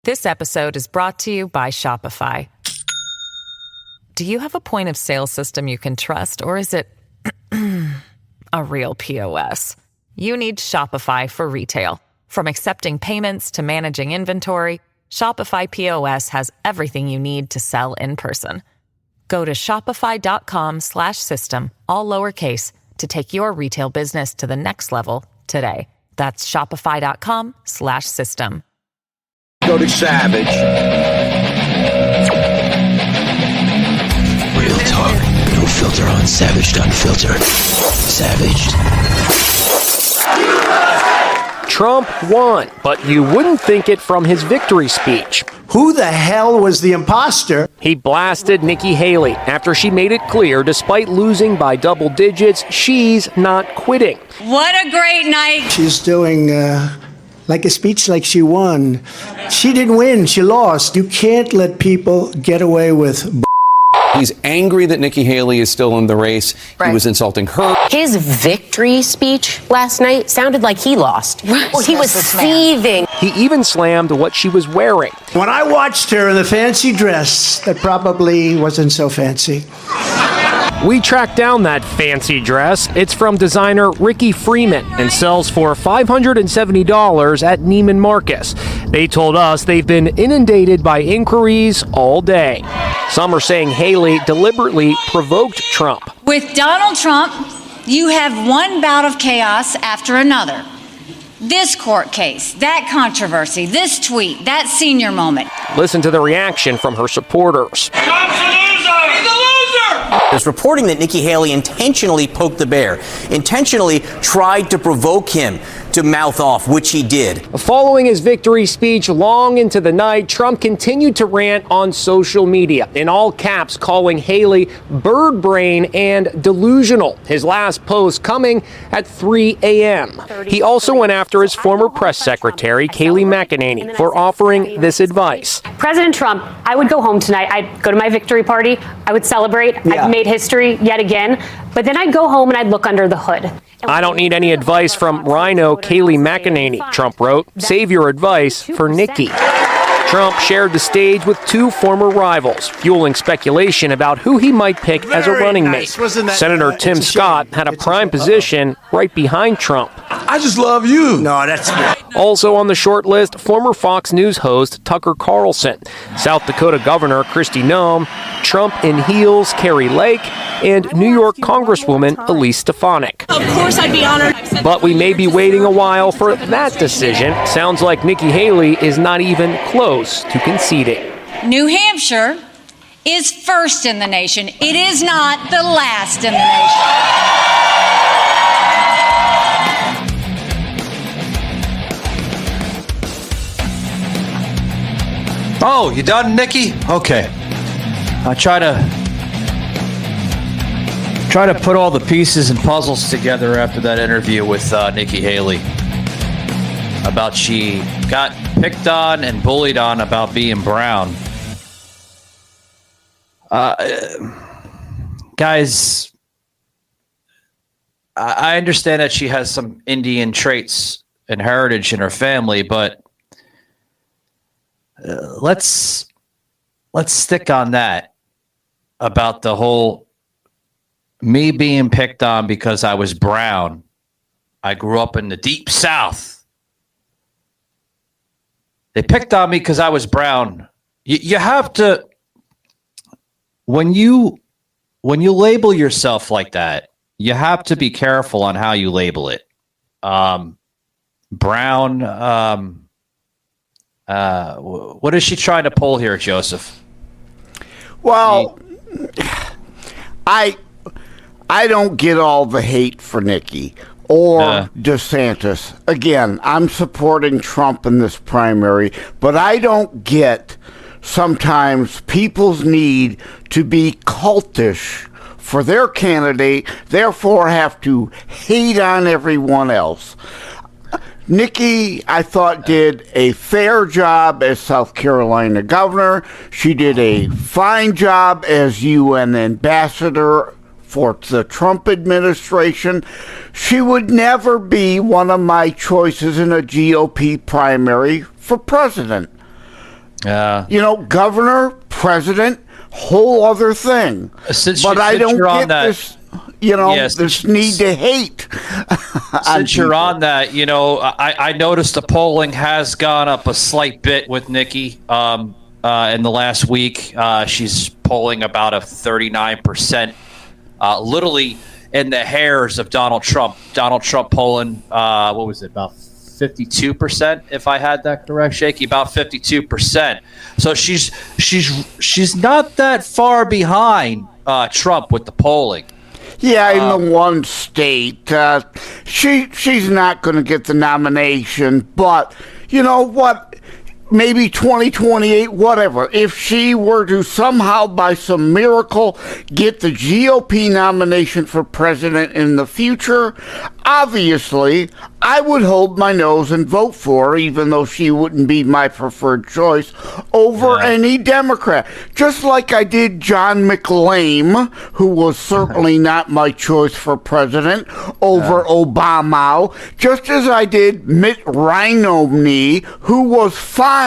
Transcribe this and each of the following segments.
This episode is brought to you by Shopify. Do you have a point of sale system you can trust, or is it a real POS? You need Shopify for retail. From accepting payments to managing inventory, Shopify POS has everything you need to sell in person. Go to shopify.com/system, all lowercase, to take your retail business to the next level today. That's shopify.com/system. Go to Savage. Real talk, no filter on Savage Unfiltered. Savaged. Trump won, but you wouldn't think it from his victory speech. Who the hell was the imposter? He blasted Nikki Haley after she made it clear, despite losing by double digits, she's not quitting. What a great night. She's doing like a speech like she won. She didn't win, she lost. You can't let people get away with He's angry that Nikki Haley is still in the race. Right. He was insulting her. His victory speech last night sounded like he lost. Well, he was seething. He even slammed what she was wearing. When I watched her in the fancy dress, that probably wasn't so fancy. We tracked down that fancy dress. It's from designer Ricky Freeman and sells for $570 at Neiman Marcus. They told us they've been inundated by inquiries all day. Some are saying Haley deliberately provoked Trump. With Donald Trump, you have one bout of chaos after another. This court case, that controversy, this tweet, that senior moment. Listen to the reaction from her supporters. Trump's a loser! He's a loser! There's reporting that Nikki Haley intentionally poked the bear, intentionally tried to provoke him to mouth off, which he did. Following his victory speech long into the night, Trump continued to rant on social media, in all caps calling Haley bird brain and delusional. His last post coming at 3 a.m. He also went after his former press secretary, Kayleigh McEnany, for offering this advice. President Trump, I would go home tonight. I'd go to my victory party. I would celebrate. Yeah. I've made history yet again. But then I'd go home and I'd look under the hood. I don't need any advice from Rhino Kayleigh McEnany, Trump wrote. Save your advice for Nikki. Trump shared the stage with two former rivals, fueling speculation about who he might pick as a running mate. Senator Tim Scott had a prime position right behind Trump. I just love you. No, that's also on the short list, former Fox News host Tucker Carlson, South Dakota Governor Kristi Noem, Trump in heels Carrie Lake, and New York Congresswoman Elise Stefanik. Of course I'd be honored. But we may be waiting a while for that decision. Sounds like Nikki Haley is not even close to conceding. New Hampshire is first in the nation. It is not the last in the nation. Oh, you done, Nikki? Okay. I'll try to put all the pieces and puzzles together after that interview with Nikki Haley about she got picked on and bullied on about being brown. Guys, I understand that she has some Indian traits and heritage in her family, but let's stick on that about the whole me being picked on because I was brown. I grew up in the deep South. They picked on me because I was brown. You have to, when you label yourself like that, you have to be careful on how you label it. Brown. What is she trying to pull here, Joseph? Well, I don't get all the hate for Nikki or DeSantis. Again, I'm supporting Trump in this primary, but I don't get sometimes people's need to be cultish for their candidate, therefore have to hate on everyone else. Nikki, I thought, did a fair job as South Carolina governor. She did a fine job as UN ambassador for the Trump administration. She would never be one of my choices in a GOP primary for president. Governor, president, whole other thing. But I don't get this. This need to hate. Since you're on that, I noticed the polling has gone up a slight bit with Nikki in the last week. She's polling about a 39%, literally in the hairs of Donald Trump. Donald Trump polling, what was it, about 52%, if I had that correct, Shaky? About 52%. So she's not that far behind Trump with the polling. Yeah, in the one state, she's not going to get the nomination. But you know what? Maybe 2028, whatever. If she were to somehow, by some miracle, get the GOP nomination for president in the future, obviously, I would hold my nose and vote for her, even though she wouldn't be my preferred choice, over any Democrat. Just like I did John McLean, who was certainly not my choice for president, over Obama. Just as I did Mitt Romney, who was fine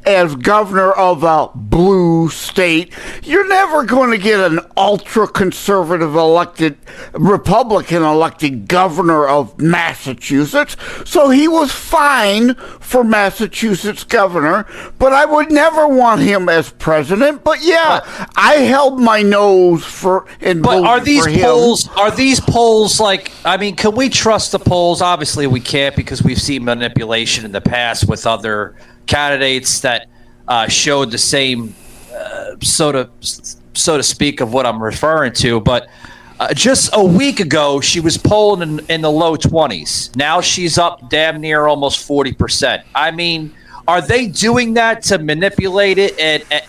as governor of a blue state. You're never going to get an ultra-conservative Republican elected governor of Massachusetts. So he was fine for Massachusetts governor, but I would never want him as president. But I held my nose for and voted are these for him. polls can we trust the polls? Obviously we can't, because we've seen manipulation in the past with other candidates that showed the same so to speak of what I'm referring to. But just a week ago, she was polling in the low 20s. Now she's up damn near almost 40%. I mean, are they doing that to manipulate it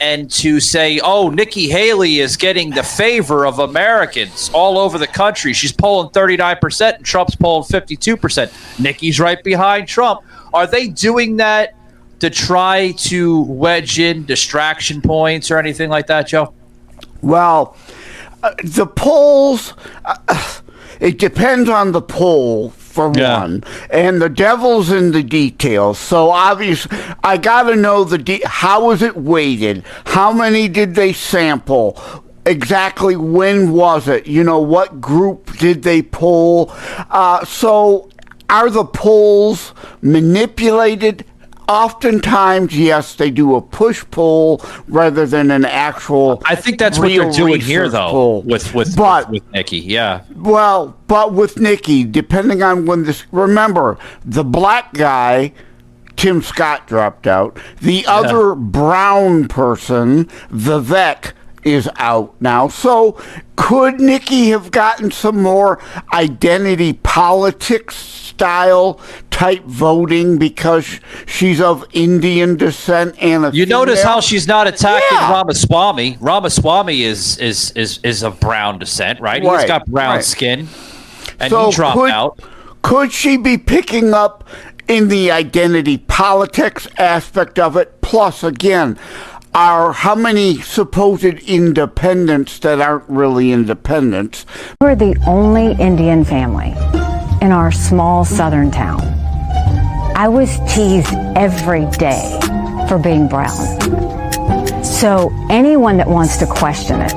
and to say, oh, Nikki Haley is getting the favor of Americans all over the country? She's polling 39% and Trump's polling 52%. Nikki's right behind Trump. Are they doing that to try to wedge in distraction points or anything like that, Joe? Well, the polls, it depends on the poll, for one, and the devil's in the details. So obviously, I got to know how is it weighted? How many did they sample? Exactly when was it? What group did they poll? So are the polls manipulated? Oftentimes, yes, they do a push poll rather than an actual. I think that's what they're doing here, though, with Nikki. Yeah. Well, but with Nikki, depending on when this. Remember, the black guy, Tim Scott, dropped out. The other brown person, Vivek, is out now. So could Nikki have gotten some more identity politics style type voting because she's of Indian descent and a female? Notice how she's not attacking Ramaswamy. Ramaswamy is of brown descent, right? He's got brown skin, and he dropped out. Could she be picking up in the identity politics aspect of it? Plus, again, how many supposed independents that aren't really independents? We're the only Indian family in our small southern town. I was teased every day for being brown. So anyone that wants to question it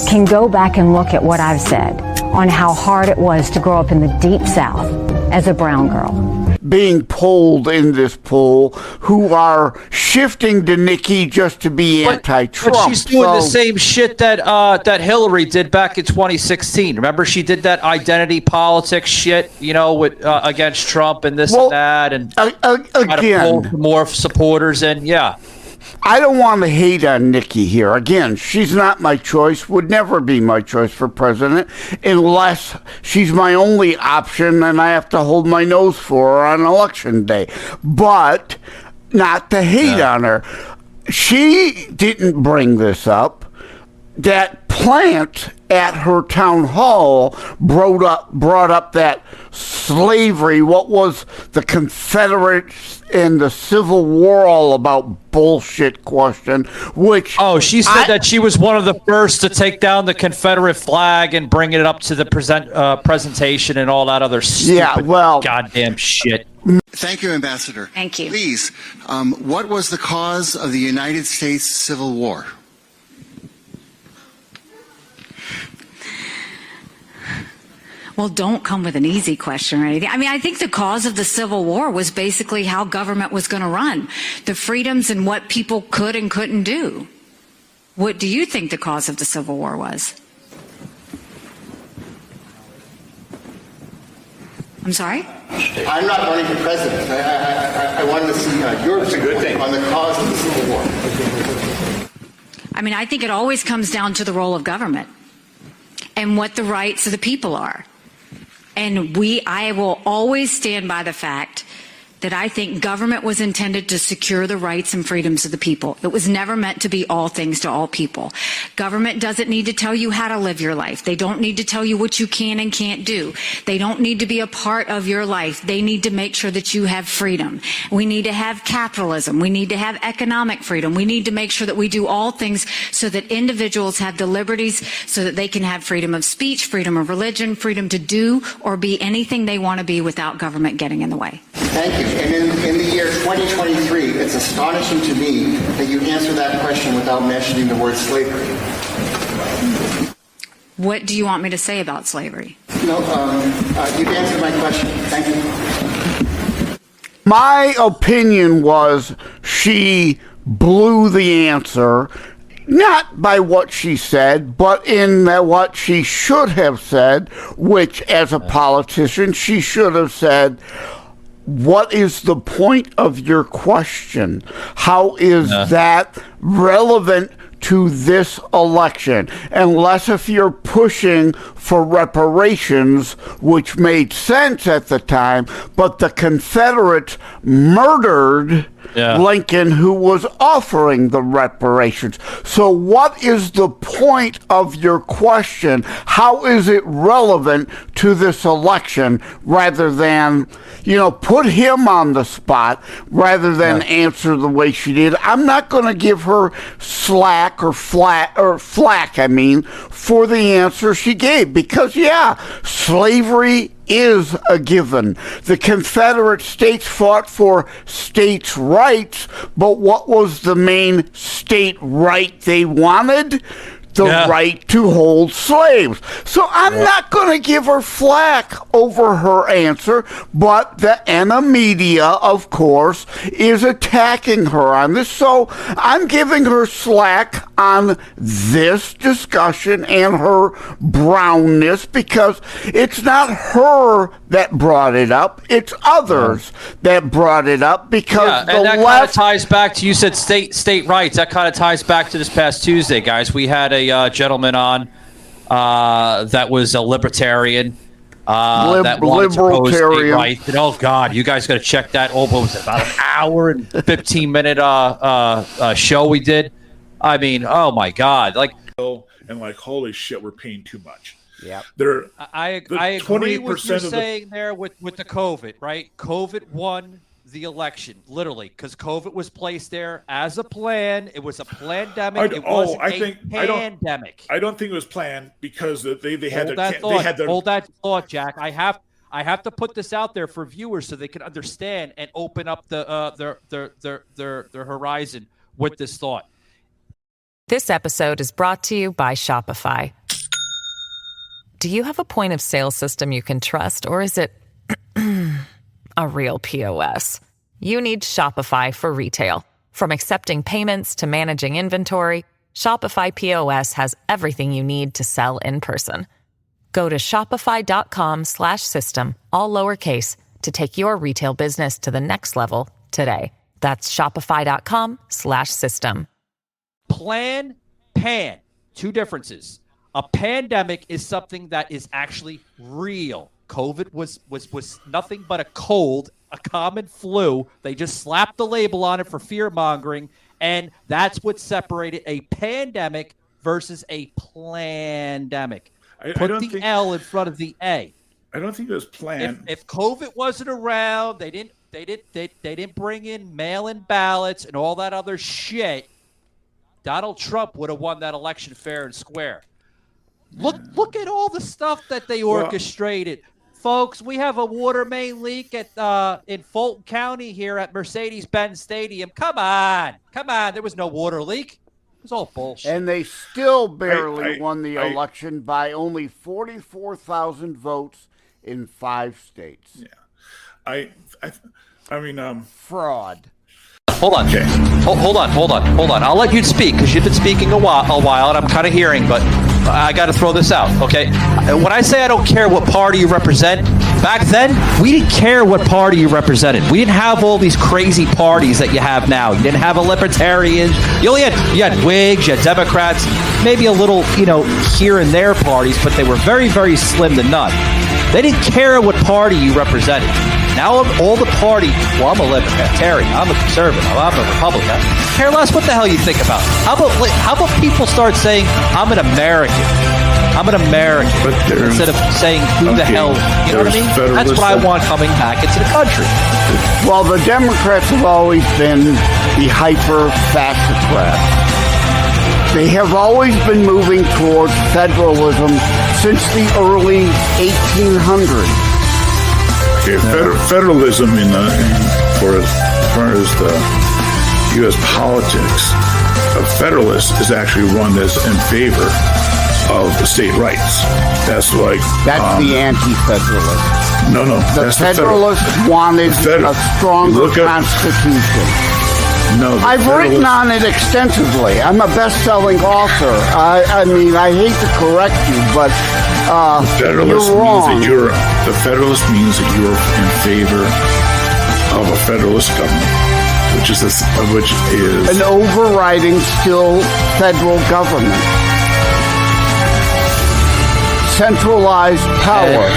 can go back and look at what I've said on how hard it was to grow up in the deep South as a brown girl. Being polled in this poll, who are shifting to Nikki just to be anti-Trump. But she's doing the same shit that Hillary did back in 2016. Remember, she did that identity politics shit, with against Trump and this and that, and again, to pull more supporters in. I don't want to hate on Nikki here. Again, she's not my choice, would never be my choice for president unless she's my only option and I have to hold my nose for her on election day. But not to hate on her. She didn't bring this up. That plant at her town hall brought up that slavery, what was the Confederates and the Civil War all about bullshit question, which... Oh, she said that she was one of the first to take down the Confederate flag and bring it up to the presentation and all that other stupid goddamn shit. Thank you, Ambassador. Thank you. Please, what was the cause of the United States Civil War? Well, don't come with an easy question or anything. I mean, I think the cause of the Civil War was basically how government was going to run, the freedoms and what people could and couldn't do. What do you think the cause of the Civil War was? I'm sorry? I'm not running for president. I wanted to see your view on the cause of the Civil War. I mean, I think it always comes down to the role of government and what the rights of the people are. And I will always stand by the fact that I think government was intended to secure the rights and freedoms of the people. It was never meant to be all things to all people. Government doesn't need to tell you how to live your life. They don't need to tell you what you can and can't do. They don't need to be a part of your life. They need to make sure that you have freedom. We need to have capitalism. We need to have economic freedom. We need to make sure that we do all things so that individuals have the liberties so that they can have freedom of speech, freedom of religion, freedom to do or be anything they want to be without government getting in the way. Thank you. And in the year 2023, it's astonishing to me that you answer that question without mentioning the word slavery. What do you want me to say about slavery? No, you've answered my question. Thank you. My opinion was she blew the answer, not by what she said, but in what she should have said, which as a politician, she should have said, what is the point of your question? How is that relevant to this election? Unless if you're pushing for reparations, which made sense at the time, but the Confederates murdered Lincoln, who was offering the reparations. So what is the point of your question? How is it relevant to this election rather than, put him on the spot rather than answer the way she did? I'm not going to give her flack for the answer she gave because, slavery is a given. The Confederate States fought for states' rights, but what was the main state right they wanted? The right to hold slaves. So I'm not going to give her flack over her answer, but the media, of course, is attacking her on this. So I'm giving her slack on this discussion and her brownness because it's not her that brought it up. It's others that brought it up because the and that left... kind of ties back to, you said state rights. That kind of ties back to this past Tuesday, guys. We had a gentleman on that was a libertarian that wanted to pose state rights. And, oh God, you guys got to check that. What was it, about an hour and 15-minute show we did? I mean, oh my God, and holy shit, we're paying too much. Yeah, I agree with you saying there with the COVID, right? COVID won the election, literally, because COVID was placed there as a plan. It was a pandemic. It wasn't a pandemic. I don't think it was planned because they had Hold that thought, Jack. I have to put this out there for viewers so they can understand and open up their horizon with this thought. This episode is brought to you by Shopify. Do you have a point of sale system you can trust, or is it a real POS? You need Shopify for retail. From accepting payments to managing inventory, Shopify POS has everything you need to sell in person. Go to shopify.com/system, all lowercase, to take your retail business to the next level today. That's shopify.com/system. Pan, two differences. A pandemic is something that is actually real. COVID was nothing but a cold, a common flu. They just slapped the label on it for fear-mongering, and that's what separated a pandemic versus a plandemic. Put the L in front of the A. I don't think it was planned. If COVID wasn't around, they didn't bring in mail-in ballots and all that other shit, Donald Trump would have won that election fair and square. Look at all the stuff that they orchestrated. folks. We have a water main leak at in Fulton County here at Mercedes-Benz Stadium. Come on. There was no water leak. It was all bullshit. And they still barely won the election by only 44,000 votes in 5 states. Yeah. I mean, fraud. Hold on. Okay. Hold on. I'll let you speak because you've been speaking a while, and I'm kind of hearing, but I got to throw this out, okay? When I say I don't care what party you represent, back then, we didn't care what party you represented. We didn't have all these crazy parties that you have now. You didn't have a libertarian. You had Whigs, you had Democrats, maybe a little, here and there parties, but they were very, very slim to none. They didn't care what party you represented. Now all the party, well, I'm a libertarian, I'm a conservative, I'm a Republican. I care less what the hell you think about. How about people start saying, I'm an American. I'm an American. Instead of saying, who the hell, you know what I mean? That's what I want coming back into the country. Well, the Democrats have always been the hyper-fascist left. They have always been moving towards federalism since the early 1800s. Okay, federalism for as far as the U.S. politics, a federalist is actually one that's in favor of state rights. That's like the anti-federalist. No, the Federalists wanted a stronger constitution. No, I've written on it extensively. I'm a best-selling author. I mean, I hate to correct you, but Federalist you're wrong. The Federalist means that you are in favor of a federalist government, which is an overriding, still federal government, centralized power.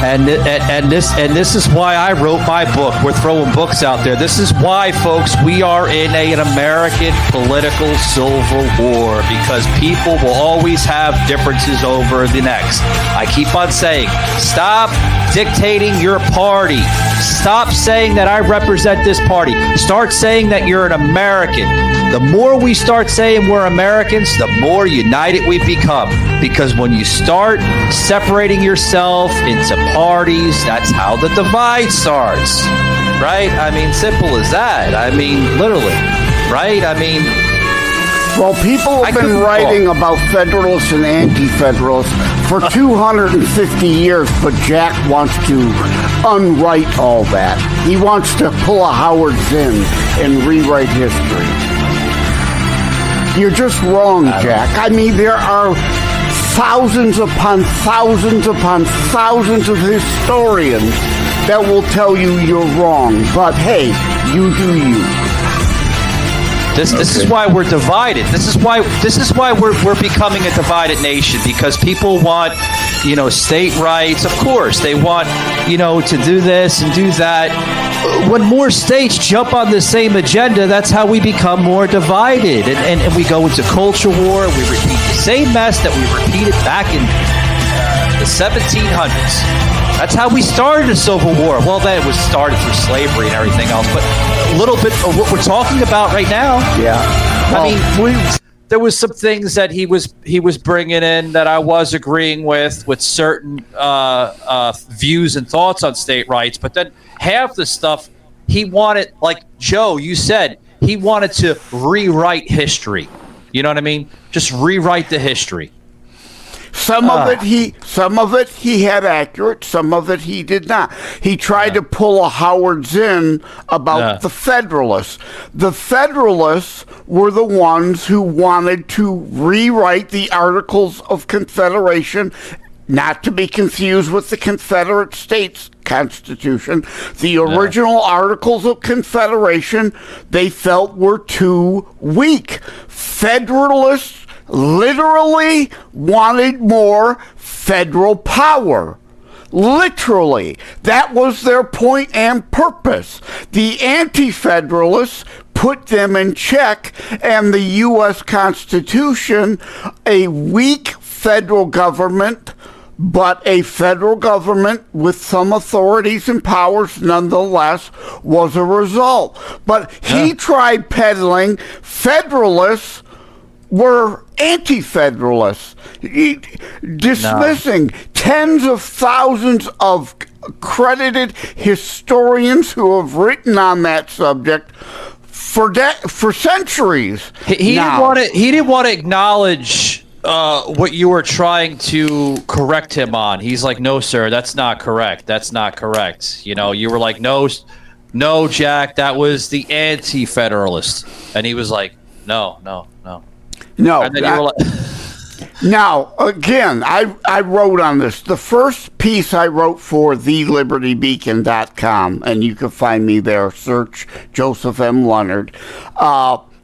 And this is why I wrote my book. We're throwing books out there. This is why, folks, we are in an American political civil war, because people will always have differences over the next. I keep on saying, stop dictating your party. Stop saying that I represent this party. Start saying that you're an American. The more we start saying we're Americans, the more united we become. Because when you start separating yourself into parties, that's how the divide starts. Right? I mean, simple as that. I mean, literally. Right? I mean... Well, people have been writing about Federalists and Anti-Federalists for 250 years, but Jack wants to unwrite all that. He wants to pull a Howard Zinn and rewrite history. You're just wrong, Jack. I mean, there are thousands upon thousands upon thousands of historians that will tell you you're wrong. But hey, you do you. This is why we're divided. This is why we're becoming a divided nation, because people want, state rights. Of course, they want, to do this and do that. When more states jump on the same agenda, that's how we become more divided. And we go into culture war. We repeat the same mess that we repeated back in the 1700s. That's how we started a civil war. Well, then it was started through slavery and everything else. But a little bit of what we're talking about right now. Yeah. Well, there was some things that he was bringing in that I was agreeing with certain views and thoughts on state rights. But then half the stuff he wanted, like Joe, you said, he wanted to rewrite history. You know what I mean? Just rewrite the history. Some of it he had accurate, some of it he did not. He tried to pull a Howard Zinn about the Federalists. The Federalists were the ones who wanted to rewrite the Articles of Confederation, not to be confused with the Confederate States Constitution. The original Articles of Confederation, they felt were too weak. Federalists literally wanted more federal power. Literally. That was their point and purpose. The Anti-Federalists put them in check, and the U.S. Constitution, a weak federal government, but a federal government with some authorities and powers nonetheless, was a result. But he tried peddling Federalists were anti-federalists, dismissing tens of thousands of credited historians who have written on that subject for centuries. He didn't want to acknowledge what you were trying to correct him on. He's like, no, sir, that's not correct. That's not correct. You know, you were like, no, Jack, that was the anti-federalist. And he was like, no. And then you were like... Now, again, I wrote on this. The first piece I wrote for thelibertybeacon.com, and you can find me there. Search Joseph M. Leonard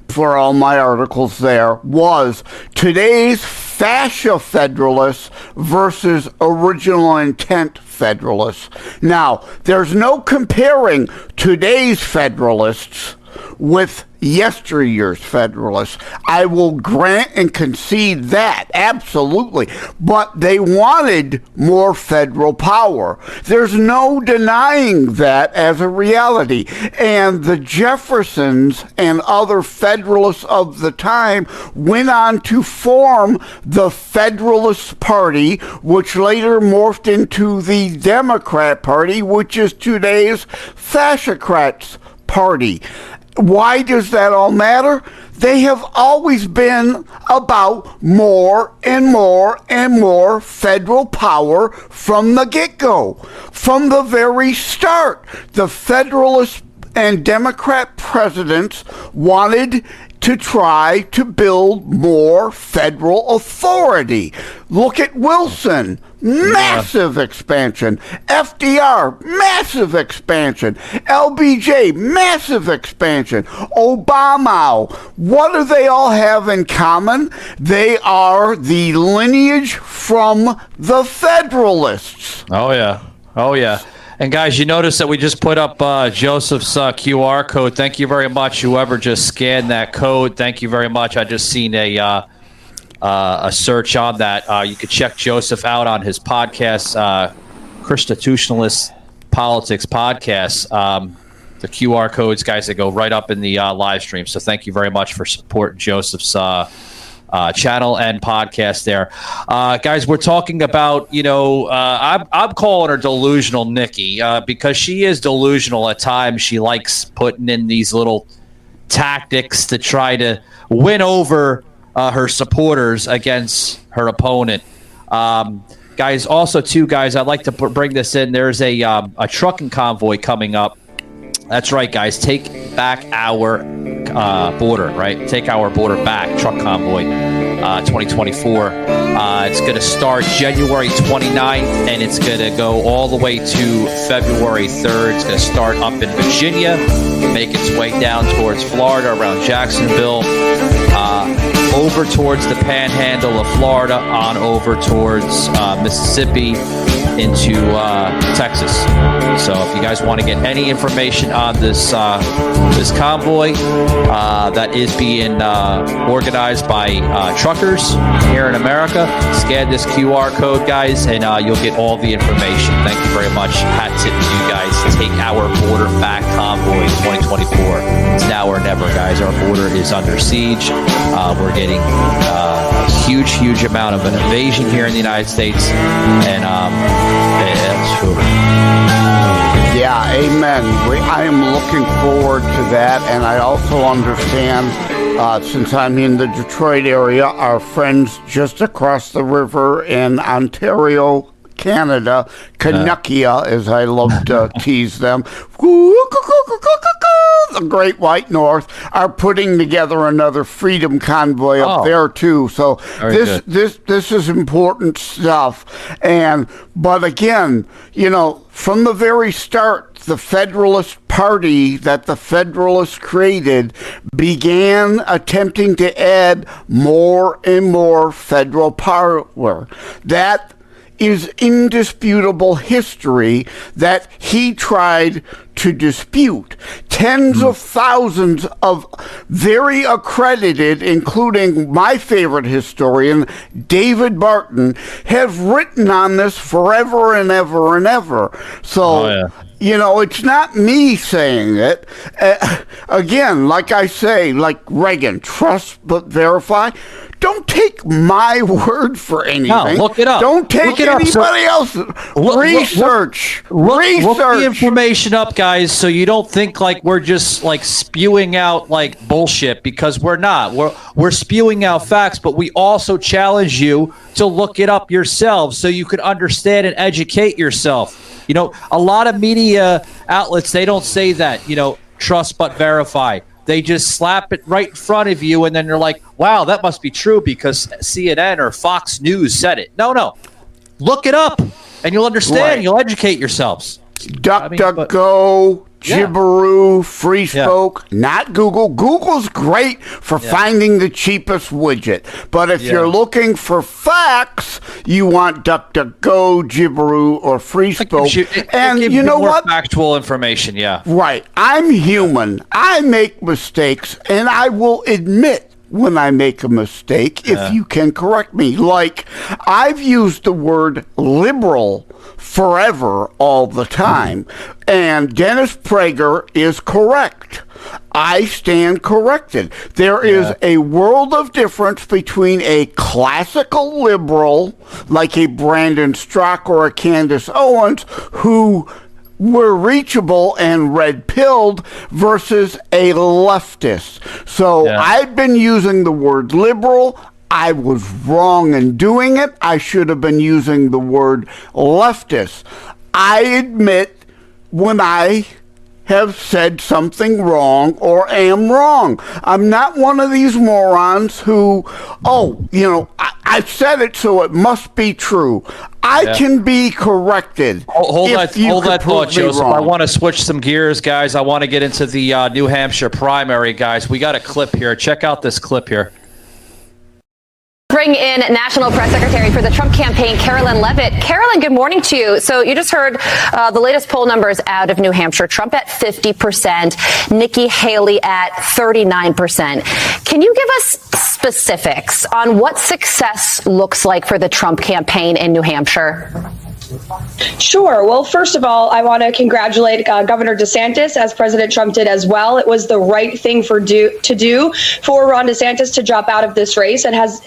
for all my articles there, was today's fascia federalists versus original intent federalists. Now, there's no comparing today's federalists with yesteryear's federalists. I will grant and concede that, absolutely. But they wanted more federal power. There's no denying that as a reality. And the Jeffersons and other federalists of the time went on to form the Federalist Party, which later morphed into the Democrat Party, which is today's Fascocrats Party. Why does that all matter? They have always been about more and more and more federal power from the get-go. From the very start, the Federalist and Democrat presidents wanted to try to build more federal authority. Look at Wilson, massive expansion. FDR, massive expansion. LBJ, massive expansion. Obama, what do they all have in common? They are the lineage from the Federalists. Oh, yeah. And guys, you notice that we just put up Joseph's QR code. Thank you very much, whoever just scanned that code. Thank you very much. I just seen a search on that. You could check Joseph out on his podcast, Constitutionalist Politics Podcast. The QR codes, guys, that go right up in the live stream. So thank you very much for supporting Joseph's channel and podcast there. Guys, we're talking about, I'm calling her delusional Nikki because she is delusional at times. She likes putting in these little tactics to try to win over her supporters against her opponent. Guys, also, too, guys, I'd like to bring this in. There's a trucking convoy coming up. That's right, guys. Take back our border, right? Take our border back. Truck convoy 2024. It's going to start January 29th, and it's going to go all the way to February 3rd. It's going to start up in Virginia, make its way down towards Florida, around Jacksonville, over towards the panhandle of Florida, on over towards Mississippi, into Texas. So if you guys want to get any information on this this convoy that is being organized by truckers here in America, scan this QR code, guys, and you'll get all the information. Thank you very much. Hat tip to you guys. Take our border back convoy 2024. It's now or never, guys. Our border is under siege. We're getting a huge amount of an invasion here in the United States, and yeah, amen. I am looking forward to that, and I also understand, since I'm in the Detroit area, our friends just across the river in Ontario, Canada, Canuckia, as I love to tease them, the Great White North, are putting together another freedom convoy up there too. So this is important stuff. But again, from the very start, the Federalist Party that the Federalists created began attempting to add more and more federal power. That is indisputable history that he tried to dispute. Tens of thousands of very accredited, including my favorite historian, David Barton, have written on this forever and ever and ever. So, You know, it's not me saying it. Again, like I say, like Reagan, trust but verify. Don't take my word for anything. No, look it up. Don't take anybody else's. Research. Look the information up, guys, so you don't think like we're just like spewing out like bullshit, because we're not. We're spewing out facts, but we also challenge you to look it up yourselves so you can understand and educate yourself. You know, a lot of media outlets, they don't say that, you know, trust but verify. They just slap it right in front of you, and then they're like, wow, that must be true because CNN or Fox News said it. No. Look it up, and you'll understand. Right. You'll educate yourselves. DuckDuckGo, Jibberoo, Free Spoke, not Google. Google's great for finding the cheapest widget. But if you're looking for facts, you want DuckDuckGo, Jibberoo, or Free Spoke. And you know what? Factual information, Right. I'm human. I make mistakes, and I will admit when I make a mistake, if you can correct me. Like, I've used the word liberal forever all the time, and Dennis Prager is correct. I stand corrected. There is a world of difference between a classical liberal, like a Brandon Strzok or a Candace Owens, who were reachable and red-pilled, versus a leftist. So I've been using the word liberal. I was wrong in doing it. I should have been using the word leftist. I admit when I have said something wrong or am wrong. I'm not one of these morons who, I've said it, so it must be true. I can be corrected. Hold that thought, Joseph. I want to switch some gears, guys. I want to get into the New Hampshire primary, guys. We got a clip here. Check out this clip here. Bring in National Press Secretary for the Trump campaign, Carolyn Levitt. Carolyn, good morning to you. So you just heard the latest poll numbers out of New Hampshire. Trump at 50%, Nikki Haley at 39%. Can you give us specifics on what success looks like for the Trump campaign in New Hampshire? Sure. Well, first of all, I want to congratulate Governor DeSantis, as President Trump did as well. It was the right thing to do for Ron DeSantis to drop out of this race, and as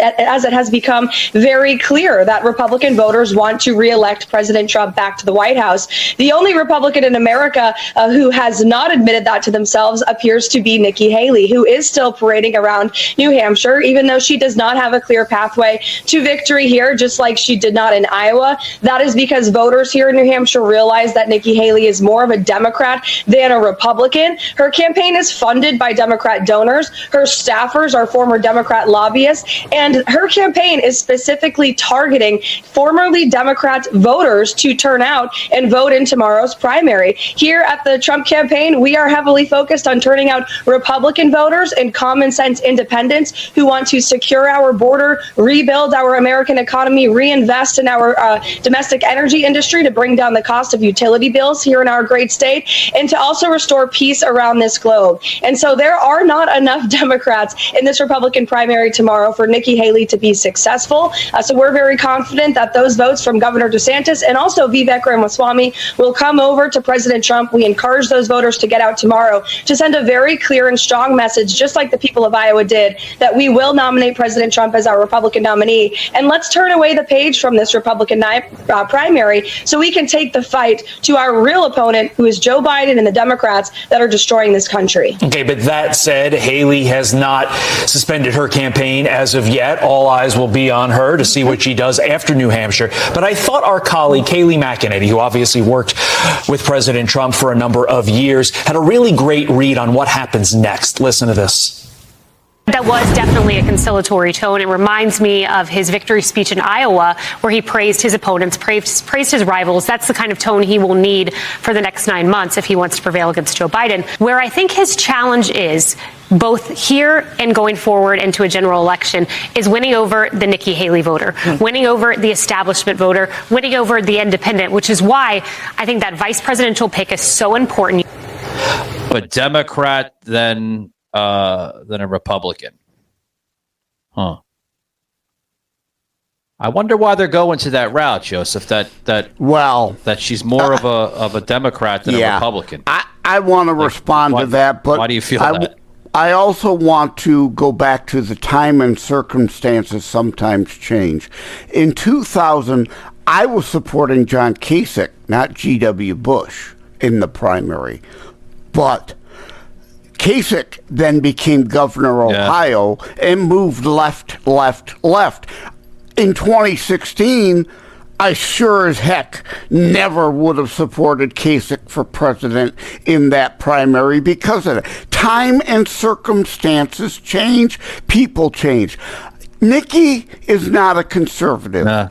it has become very clear that Republican voters want to reelect President Trump back to the White House. The only Republican in America who has not admitted that to themselves appears to be Nikki Haley, who is still parading around New Hampshire, even though she does not have a clear pathway to victory here, just like she did not in Iowa. That is because voters here in New Hampshire realize that Nikki Haley is more of a Democrat than a Republican. Her campaign is funded by Democrat donors. Her staffers are former Democrat lobbyists, and her campaign is specifically targeting formerly Democrat voters to turn out and vote in tomorrow's primary. Here at the Trump campaign, we are heavily focused on turning out Republican voters and common sense independents who want to secure our border, rebuild our American economy, reinvest in our domestic energy industry to bring down the cost of utility bills here in our great state, and to also restore peace around this globe. And so there are not enough Democrats in this Republican primary tomorrow for Nikki Haley to be successful. So we're very confident that those votes from Governor DeSantis and also Vivek Ramaswamy will come over to President Trump. We encourage those voters to get out tomorrow to send a very clear and strong message, just like the people of Iowa did, that we will nominate President Trump as our Republican nominee. And let's turn away the page from this Republican primary so we can take the fight to our real opponent, who is Joe Biden and the Democrats that are destroying this country. Okay, but that said, Haley has not suspended her campaign as of yet. All eyes will be on her to see what she does after New Hampshire. But I thought our colleague, Kayleigh McEnany, who obviously worked with President Trump for a number of years, had a really great read on what happens next. Listen to this. That was definitely a conciliatory tone. It reminds me of his victory speech in Iowa, where he praised his opponents, praised his rivals. That's the kind of tone he will need for the next 9 months if he wants to prevail against Joe Biden. Where I think his challenge is, both here and going forward into a general election, is winning over the Nikki Haley voter, winning over the establishment voter, winning over the independent, which is why I think that vice presidential pick is so important. But Democrat than a Republican. Huh. I wonder why they're going to that route, Joseph. That she's more of a Democrat than a Republican. I want to respond to that, but why do you feel that? I also want to go back to the time and circumstances sometimes change. In 2000, I was supporting John Kasich, not G.W. Bush, in the primary. But Kasich then became governor of Ohio and moved left. In 2016, I sure as heck never would have supported Kasich for president in that primary because of it. Time and circumstances change, people change. Nikki is not a conservative.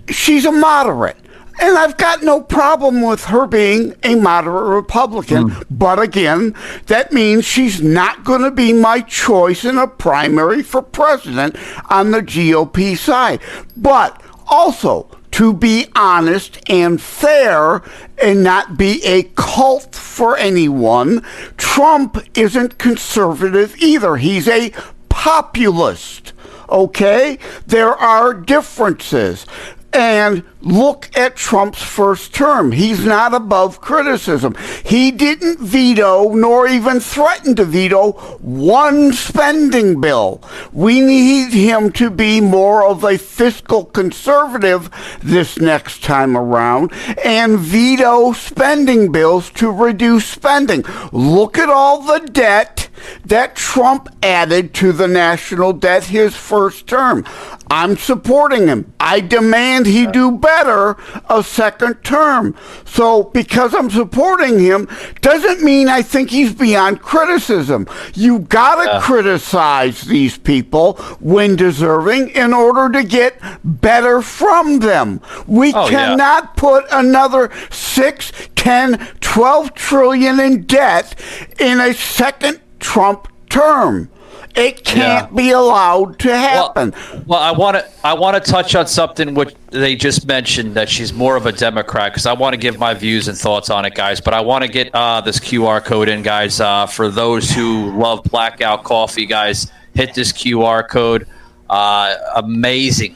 She's a moderate. And I've got no problem with her being a moderate Republican. But again, that means she's not going to be my choice in a primary for president on the GOP side. But also, to be honest and fair and not be a cult for anyone, Trump isn't conservative either. He's a populist. Okay? There are differences. And look at Trump's first term. He's not above criticism. He didn't veto nor even threaten to veto one spending bill. We need him to be more of a fiscal conservative this next time around and veto spending bills to reduce spending. Look at all the debt that Trump added to the national debt his first term. I'm supporting him. I demand he do better a second term. So because I'm supporting him doesn't mean I think he's beyond criticism. You gotta criticize these people when deserving in order to get better from them. We cannot put another 6, 10, 12 trillion in debt in a second Trump term. It can't be allowed to happen. Well, I want to touch on something which they just mentioned, that she's more of a Democrat, because I want to give my views and thoughts on it, guys. But I want to get this QR code in, guys. For those who love Blackout Coffee, guys, hit this QR code. Amazing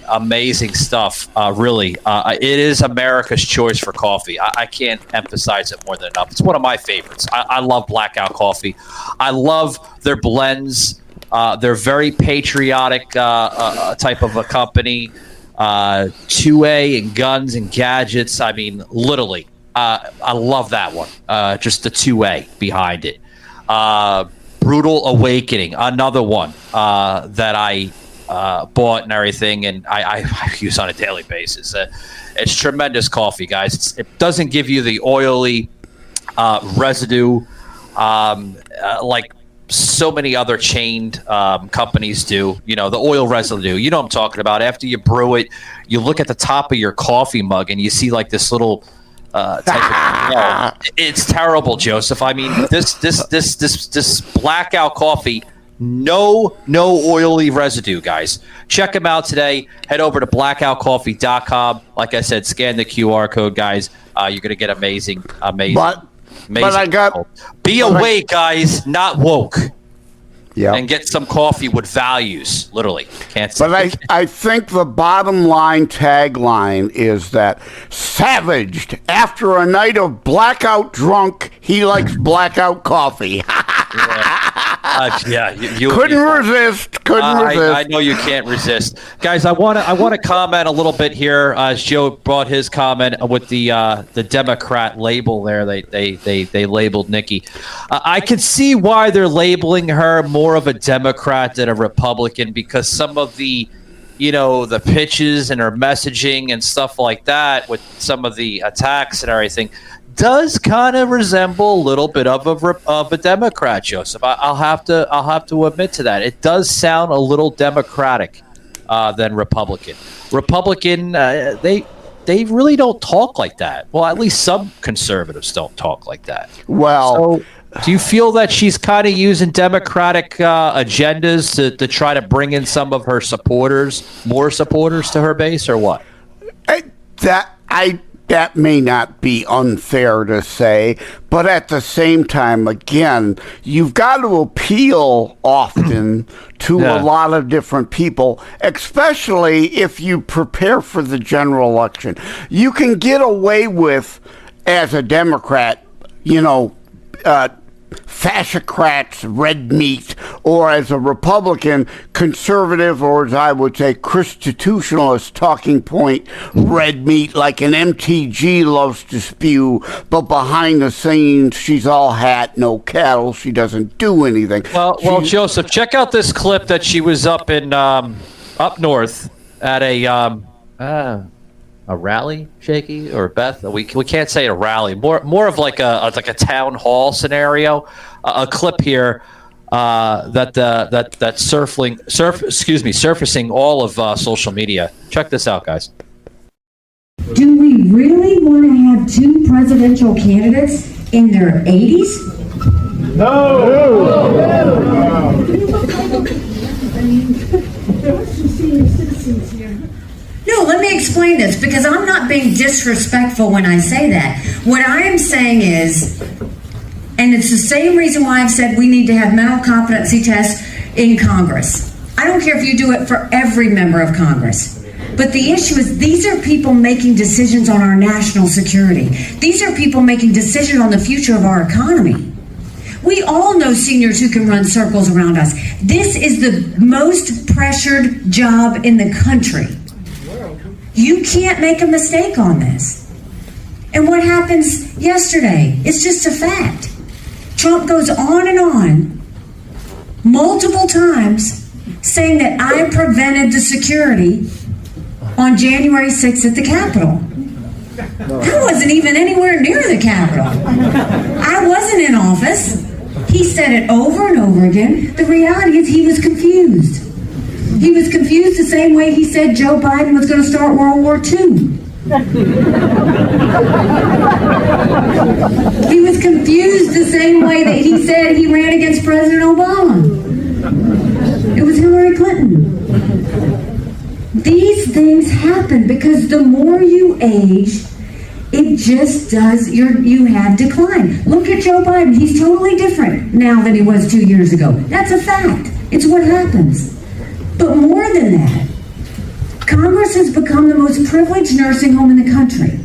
stuff. Really, it is America's choice for coffee. I can't emphasize it more than enough. It's one of my favorites. I love Blackout Coffee. I love their blends. They're very patriotic type of a company. 2A and guns and gadgets. I mean, literally, I love that one. Just the 2A behind it. Brutal Awakening, another one that I bought and everything, and I use on a daily basis. It's tremendous coffee, guys. It doesn't give you the oily residue like so many other chained companies do. You know, the oil residue. You know what I'm talking about. After you brew it, you look at the top of your coffee mug and you see like this little type of, it's terrible, Joseph. I mean, this Blackout Coffee, no oily residue, guys. Check them out today. Head over to blackoutcoffee.com. Like I said, scan the QR code, guys. You're gonna get amazing. But I got be awake, guys, not woke. Yeah. And get some coffee with values. Literally. Can't say. But I think the bottom line tagline is that savaged after a night of blackout drunk, he likes blackout coffee. You couldn't resist. I know you can't resist, guys. I want to comment a little bit here. Joe brought his comment with the Democrat label there. They labeled Nikki. I can see why they're labeling her more of a Democrat than a Republican, because some of the the pitches and her messaging and stuff like that, with some of the attacks and everything, does kind of resemble a little bit of a Democrat, Joseph. I'll have to admit to that. It does sound a little Democratic than Republican. Republican, they really don't talk like that. Well, at least some conservatives don't talk like that. Well, so do you feel that she's kind of using Democratic agendas to try to bring in some of her supporters, more supporters to her base, or what? that may not be unfair to say, but at the same time, again, you've got to appeal often to a lot of different people, especially if you prepare for the general election. You can get away with, as a Democrat, fascocrats, red meat, or as a Republican, conservative, or as I would say, constitutionalist talking point, red meat, like an MTG loves to spew, but behind the scenes, she's all hat, no cattle. She doesn't do anything. Well, Joseph, check out this clip that she was up in up north at a rally, Shaky or Beth? We can't say a rally. More of like a town hall scenario. A clip here that's surfacing all of social media. Check this out, guys. Do we really want to have two presidential candidates in their 80s? No, let me explain this, because I'm not being disrespectful when I say that. What I am saying is, and it's the same reason why I've said we need to have mental competency tests in Congress. I don't care if you do it for every member of Congress. But the issue is, these are people making decisions on our national security. These are people making decisions on the future of our economy. We all know seniors who can run circles around us. This is the most pressured job in the country. You can't make a mistake on this. And what happens yesterday is just a fact. Trump goes on and on, multiple times, saying that I prevented the security on January 6th at the Capitol. I wasn't even anywhere near the Capitol. I wasn't in office. He said it over and over again. The reality is he was confused. He was confused the same way he said Joe Biden was going to start World War II. He was confused the same way that he said he ran against President Obama. It was Hillary Clinton. These things happen because the more you age, it just does, you have decline. Look at Joe Biden. He's totally different now than he was 2 years ago. That's a fact. It's what happens. But more than that, Congress has become the most privileged nursing home in the country.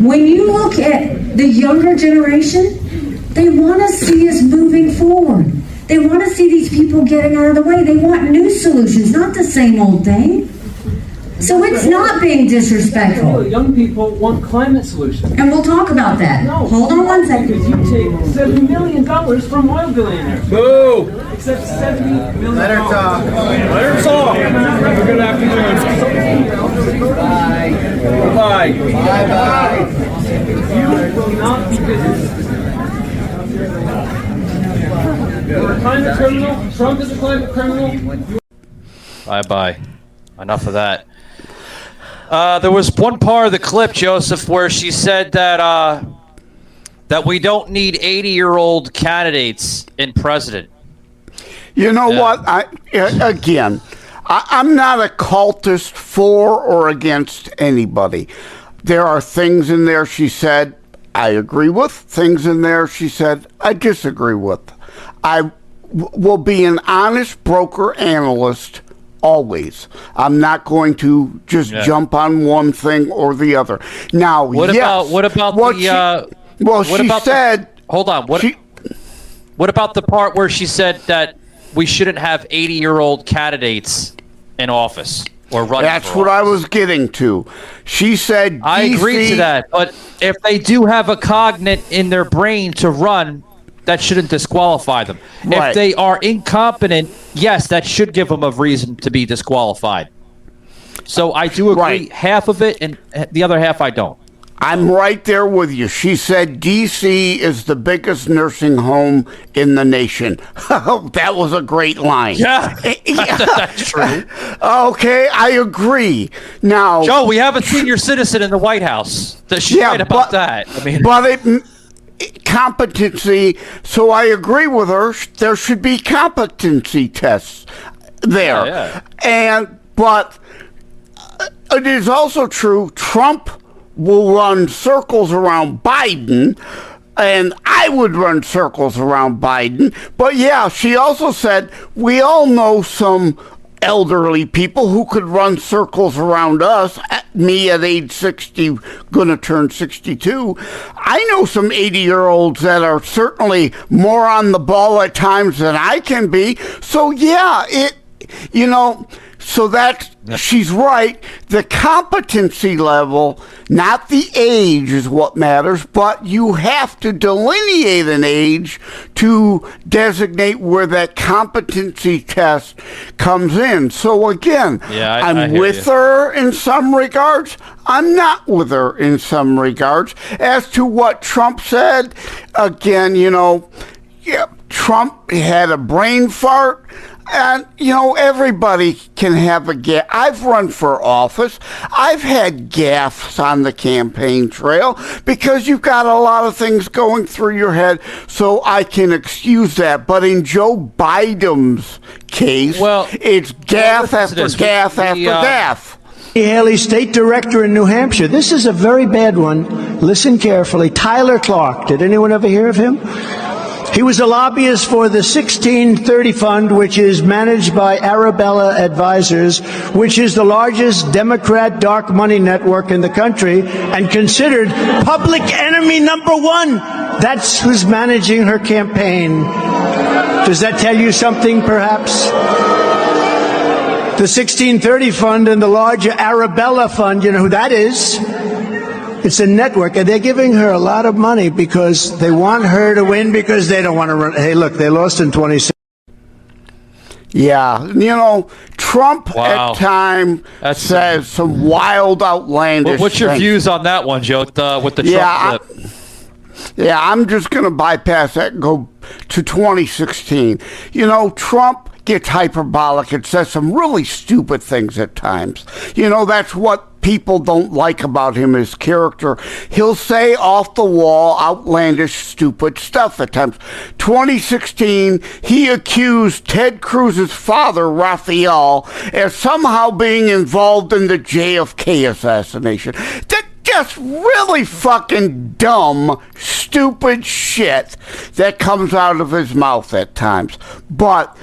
When you look at the younger generation, they want to see us moving forward. They want to see these people getting out of the way. They want new solutions, not the same old thing. So it's not being disrespectful. Young people want climate solutions. And we'll talk about that. No. Hold on one second. Because you take $70 million from oil billionaires. Boo! Except $70 million. Let her talk. Let her talk. Have a good afternoon. Bye. Bye. Bye-bye. You will not be business. You're a climate criminal. Trump is a climate criminal. Bye-bye. Enough of that. There was one part of the clip, Joseph, where she said that that we don't need 80-year-old candidates in president. You know what? I'm not a cultist for or against anybody. There are things in there she said I agree with, things in there she said I disagree with. I will be an honest broker analyst always. I'm not going to just jump on one thing or the other. Now, what about what about the part where she said that we shouldn't have 80-year-old candidates in office or running? That's what I was getting to. She said, I agree to that, but if they do have a cognate in their brain to run, that shouldn't disqualify them. Right. If they are incompetent, yes, that should give them a reason to be disqualified. So I do agree half of it, and the other half I don't. I'm right there with you. She said D.C. is the biggest nursing home in the nation. That was a great line. Yeah, that's true. Okay, I agree. Now, Joe, we have a senior citizen in the White House. She's right about that. I mean, but competency, so I agree with her. There should be competency tests there. Yeah. But it is also true Trump will run circles around Biden, and I would run circles around Biden. But yeah, she also said we all know some elderly people who could run circles around us. Me at age 60, gonna turn 62. I know some 80-year-olds that are certainly more on the ball at times than I can be. So yeah, so that's, she's right. The competency level, not the age, is what matters, but you have to delineate an age to designate where that competency test comes in. So again, I'm with her in some regards. I'm not with her in some regards. As to what Trump said, again, Trump had a brain fart. And, everybody can have a gaffe. I've run for office. I've had gaffes on the campaign trail because you've got a lot of things going through your head, so I can excuse that. But in Joe BiDUMB's case, it's gaffe after gaffe after gaffe. Haley, state director in New Hampshire. This is a very bad one. Listen carefully. Tyler Clark. Did anyone ever hear of him? He was a lobbyist for the 1630 Fund, which is managed by Arabella Advisors, which is the largest Democrat dark money network in the country and considered public enemy number one. That's who's managing her campaign. Does that tell you something, perhaps? The 1630 Fund and the larger Arabella Fund, you know who that is? It's a network, and they're giving her a lot of money because they want her to win because they don't want to run. Hey, look, they lost in 2016. Yeah, Trump at times says some wild, outlandish What's your things. views on that one, Joe, with the Trump clip? I'm just going to bypass that and go to 2016. Trump gets hyperbolic and says some really stupid things at times. That's what people don't like about him, his character. He'll say off the wall, outlandish, stupid stuff at times. 2016, he accused Ted Cruz's father, Raphael, as somehow being involved in the JFK assassination. That's just really fucking dumb, stupid shit that comes out of his mouth at times. But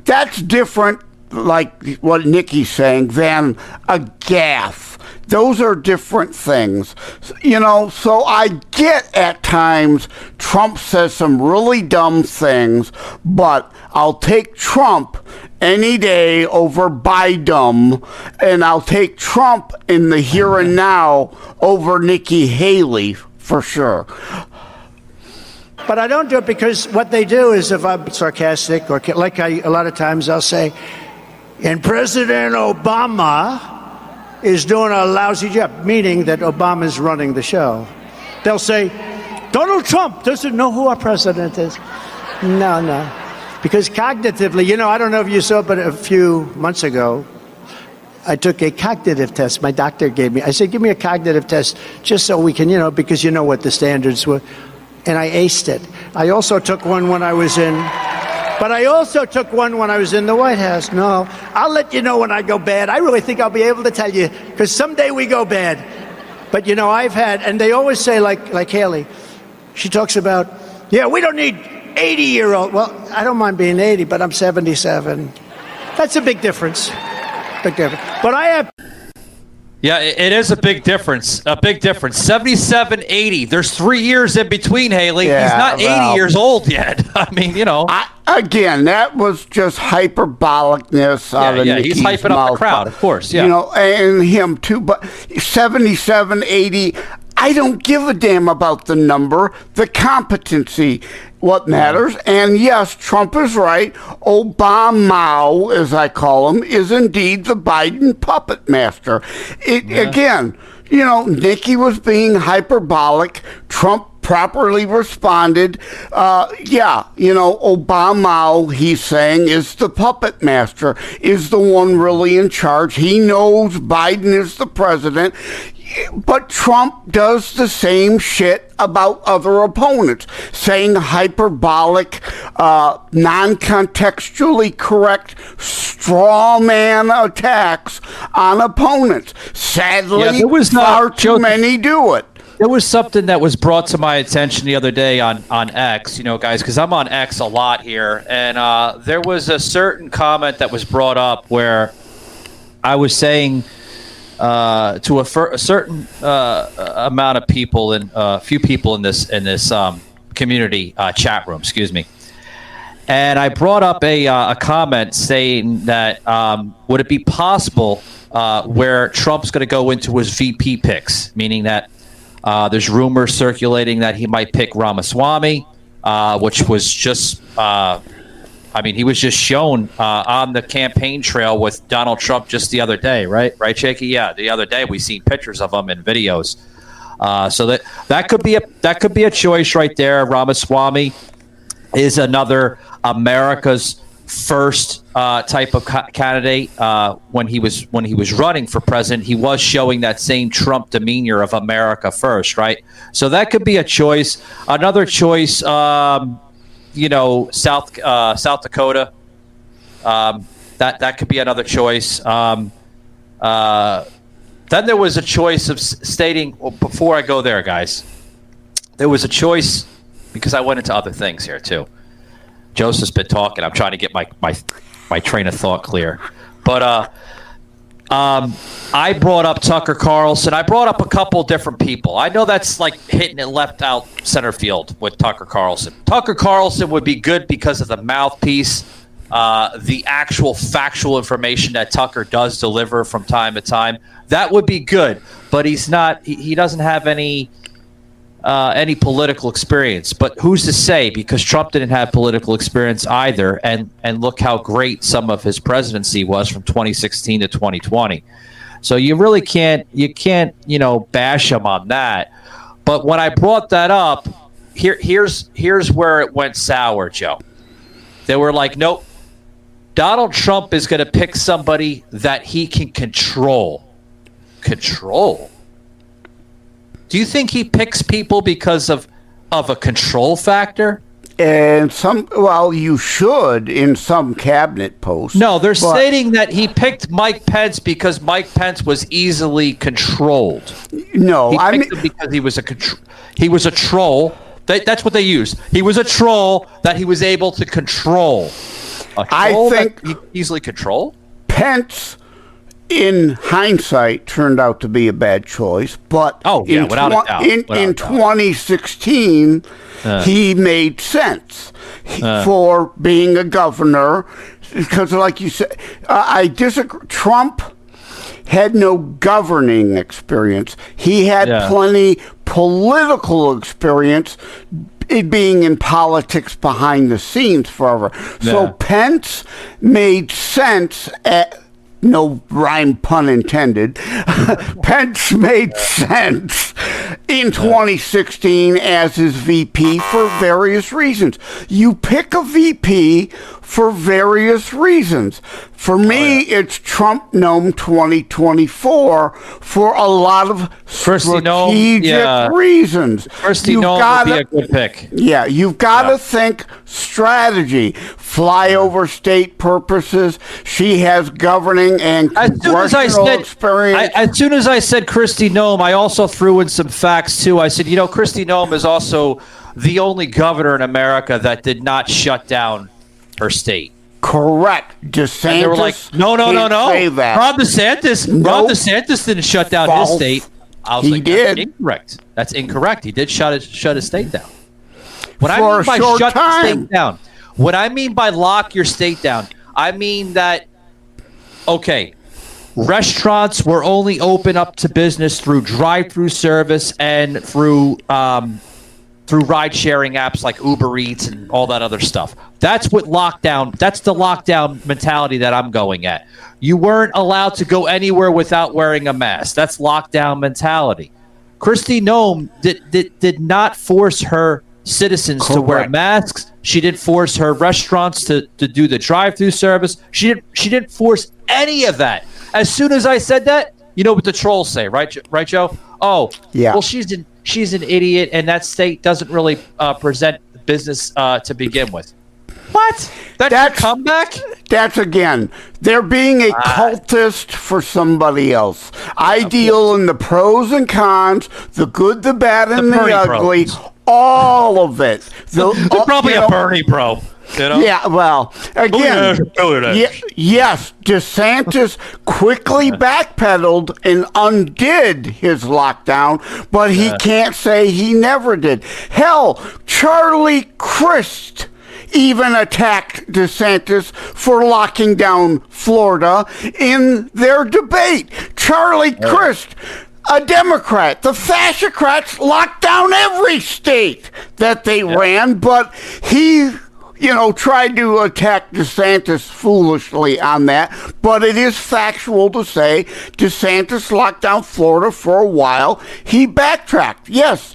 that's different, like what Nikki's saying, than a gaffe. Those are different things. So I get at times Trump says some really dumb things, but I'll take Trump any day over BiDUMB, and I'll take Trump in the here and now over Nikki Haley for sure. But I don't do it because what they do is, if I'm sarcastic, or a lot of times I'll say, and President Obama is doing a lousy job, meaning that Obama's running the show. They'll say, Donald Trump doesn't know who our president is. No. Because cognitively, I don't know if you saw, but a few months ago, I took a cognitive test. My doctor gave me. I said, give me a cognitive test just so we can, because you know what the standards were. And I aced it. I also took one when I was in the White House. No, I'll let you know when I go bad. I really think I'll be able to tell you, because someday we go bad. But, I've had, and they always say, like Haley, she talks about, we don't need 80-year-old. Well, I don't mind being 80, but I'm 77. That's a big difference. But I have... Yeah, it is a big difference. 77, 80. There's 3 years in between, Haley. He's not 80 years old yet. I mean, Again, that was just hyperbolicness out of Nikki's he's hyping mouth. up the crowd, of course. Yeah. And him too. But 77, 80, I don't give a damn about the number, the competency, what matters. And yes, Trump is right. Obama, as I call him, is indeed the Biden puppet master. Again, Nikki was being hyperbolic. Trump properly responded. Obama, he's saying, is the puppet master, is the one really in charge. He knows Biden is the president. But Trump does the same shit about other opponents, saying hyperbolic, non-contextually correct straw man attacks on opponents. Sadly, far too many do it. There was something that was brought to my attention the other day on X, guys, because I'm on X a lot here, and there was a certain comment that was brought up where I was saying to a certain amount of people and a few people in this community chat room, excuse me, and I brought up a comment saying that would it be possible where Trump's going to go into his VP picks, meaning that there's rumors circulating that he might pick Ramaswamy, which was just, he was just shown on the campaign trail with Donald Trump just the other day, right? Right, Shaky? Yeah, the other day we seen pictures of him in videos. So that could be a choice right there. Ramaswamy is another America's first type of candidate. When he was running for president, he was showing that same Trump demeanor of America first, right? So that could be a choice. Another choice, South Dakota. That could be another choice. Then there was a choice of stating. Well, before I go there, guys, there was a choice because I went into other things here too. Joseph's been talking. I'm trying to get my train of thought clear. But I brought up Tucker Carlson. I brought up a couple different people. I know that's like hitting it left out center field with Tucker Carlson. Tucker Carlson would be good because of the mouthpiece, the actual factual information that Tucker does deliver from time to time. That would be good. But he's not. He doesn't have any political experience, but who's to say? Because Trump didn't have political experience either, and look how great some of his presidency was from 2016 to 2020. So you really can't bash him on that. But when I brought that up, here's where it went sour, Joe. They were like, nope, Donald Trump is going to pick somebody that he can control. Control? Do you think he picks people because of a control factor? And you should in some cabinet posts. No, they're stating that he picked Mike Pence because Mike Pence was easily controlled. No, he picked him because he was a troll. That's what they used. He was a troll that he was able to control. I think he easily control. Pence, in hindsight, turned out to be a bad choice, but in 2016, he made sense for being a governor, because like you said, I disagree. Trump had no governing experience. He had plenty political experience, being in politics behind the scenes forever. So Pence made sense no rhyme pun intended. Pence made sense in 2016 as his VP for various reasons. You pick a VP for various reasons. For me, it's Trump Gnome 2024 for a lot of strategic reasons. Kirstie Noem would be a good pick. Yeah, you've got to think strategy. Flyover state purposes. She has governing and congressional experience. As soon as I said Kirstie Noem, I also threw in some facts too. I said, Kirstie Noem is also the only governor in America that did not shut down her state. Correct. DeSantis. And they were like, no. Ron DeSantis didn't shut down his state. I was like, did. That's incorrect. That's incorrect. He did shut his state down. What I mean by shut the state down, what I mean by lock your state down, I mean that, okay, restaurants were only open up to business through drive-through service and through ride-sharing apps like Uber Eats and all that other stuff. That's the lockdown mentality that I'm going at. You weren't allowed to go anywhere without wearing a mask. That's lockdown mentality. Kirstie Noem did not force her citizens to wear masks. She didn't force her restaurants to do the drive-through service. She didn't force any of that. As soon as I said that, you know what the trolls say, right, Joe? Oh, yeah. Well, she's an idiot, and that state doesn't really present business to begin with. What? That's your comeback? That's again, they're being a cultist for somebody else. I deal in the pros and cons, the good, the bad, and the ugly, all of it. They're probably a Bernie bro. You know? Yeah, well, again, yes, DeSantis quickly backpedaled and undid his lockdown, but he can't say he never did. Hell, Charlie Crist even attacked DeSantis for locking down Florida in their debate. Charlie Crist, a Democrat. The fascocrats locked down every state that they ran, but he, tried to attack DeSantis foolishly on that. But it is factual to say DeSantis locked down Florida for a while. He backtracked. Yes.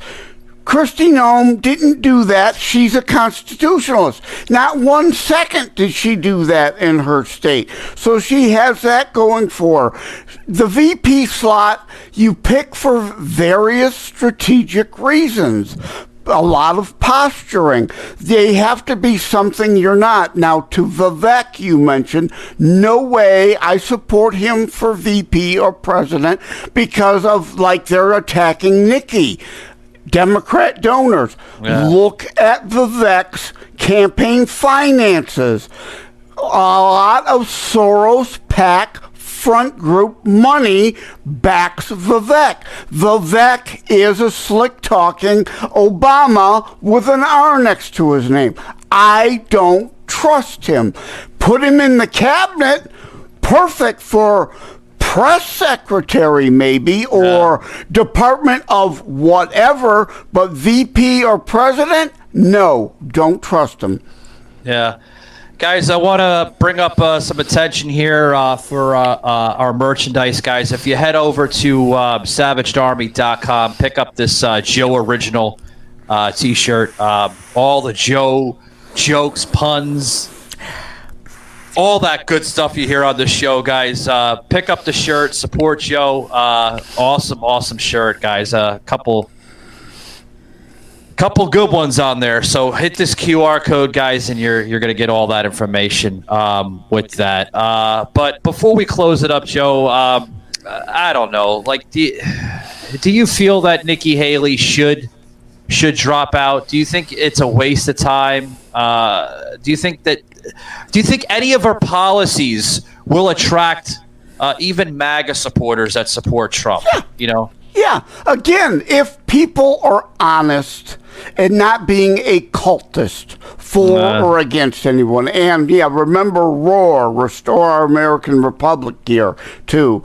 Kristi Noem didn't do that. She's a constitutionalist. Not 1 second did she do that in her state. So she has that going for her. The VP slot you pick for various strategic reasons. A lot of posturing. They have to be something you're not. Now, to Vivek, you mentioned, no way I support him for VP or president because of, they're attacking Nikki. Democrat donors. Look at Vivek's campaign finances. A lot of Soros PAC front group money backs Vivek. Vivek is a slick-talking Obama with an R next to his name. I don't trust him. Put him in the cabinet, perfect for press secretary maybe, or department of whatever, but VP or president, no, don't trust him. Yeah. Guys, I want to bring up some attention here for our merchandise, guys. If you head over to savagedarmy.com, pick up this Joe Original T-shirt. All the Joe jokes, puns, all that good stuff you hear on the show, guys. Pick up the shirt, support Joe. Awesome shirt, guys. Couple good ones on there. So hit this QR code, guys, and you're going to get all that information with that. But before we close it up, Joe, I don't know. Do you feel that Nikki Haley should drop out? Do you think it's a waste of time? Do you think any of her policies will attract even MAGA supporters that support Trump? Yeah. Again, if people are honest and not being a cultist for or against anyone. And remember ROAR, Restore Our American Republic gear too.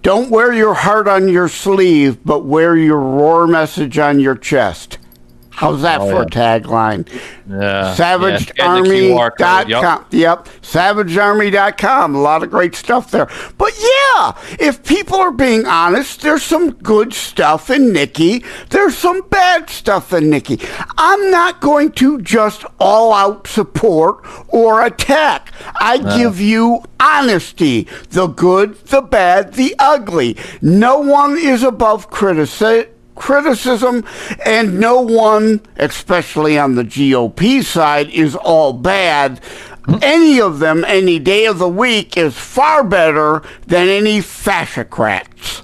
Don't wear your heart on your sleeve, but wear your ROAR message on your chest. How's that for a tagline? Yeah. SavageArmy.com. Yep. SavageArmy.com. A lot of great stuff there. But if people are being honest, there's some good stuff in Nikki. There's some bad stuff in Nikki. I'm not going to just all out support or attack. I give you honesty. The good, the bad, the ugly. No one is above criticism, and no one, especially on the GOP side, is all bad. Any of them, any day of the week, is far better than any fascocrats.